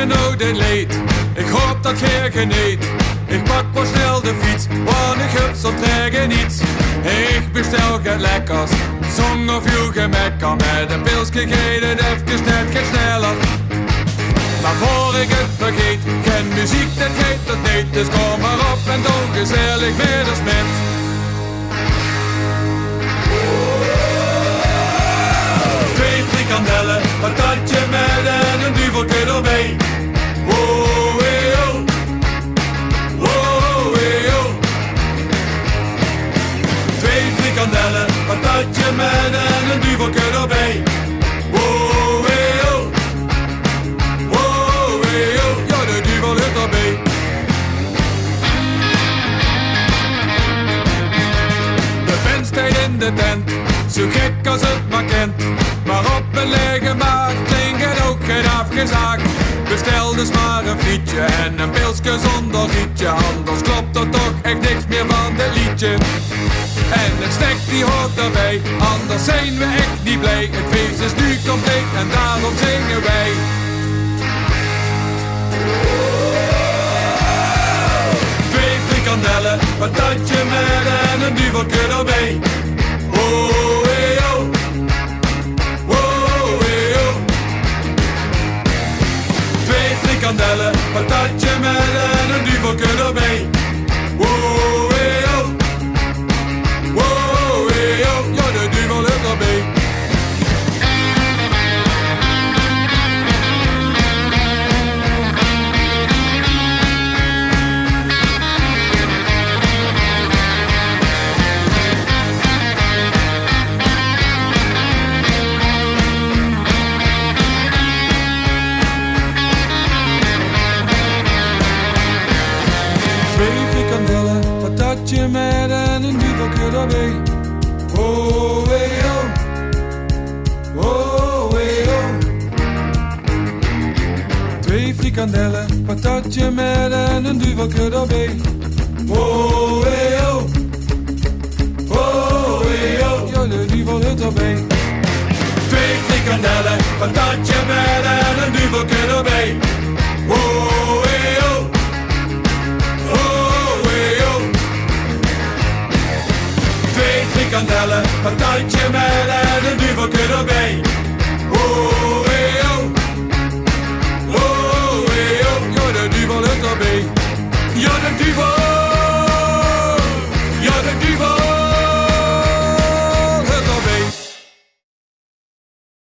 nou dit leed. Ik hoop dat gij geniet. Ik pak wel snel de fiets, want ik heb zo trage niets. Ik bestel het lekkers, zonder veel gemekker. Met een pilsje gegeten, even net geen sneller. Maar voor ik het vergeet, geen muziek, dat heet het niet. Dus kom maar op en doe gezellig met ons met. Twee frikandellen, patatje met en een duveltje erbij. Wow, hey, oh. Wow, hey, oh. Twee frikandellen, patatje met en een duveltje erbij. Wow, hey, oh. Wow, hey, oh. Ja, de duvel heeft erbij. De band staat in de tent, zo gek als het maar kent. Maar op een lege maat klinkt het ook geen afgezaagd. Bestel dus maar een frietje en een pilsje zonder rietje. Anders klopt er toch echt niks meer van dit liedje. En een snack die hoort erbij, anders zijn we echt niet blij. Het feest is nu compleet en daarom zingen wij. Twee frikandellen, patatje met en een duveltje erbij. Oh, hey, oh. Wow, hey, oh. Twee frikandellen, patatje met en een duveltje erbij. Wow, hey, oh. Wow, hey, oh. Ja, de duvel heeft erbij. Twee frikandellen, patatje met en een duveltje erbij. Oh, hey, oh. Oh, hey, oh. Twee frikandellen, patatje met en een duveltje erbij. Oh, hey, oh. Oh, hey, oh. Ja, de duvel heeft erbij. Twee frikandellen, patatje met en een duveltje erbij. Oh, hey, oh. Oh, hey, oh. Twee frikandellen, patatje met en een duveltje erbij. Oh, hey, oh. Oh, hey, oh. Ja, de duvel heeft erbij. Ja, de duvel. Ja, de duvel.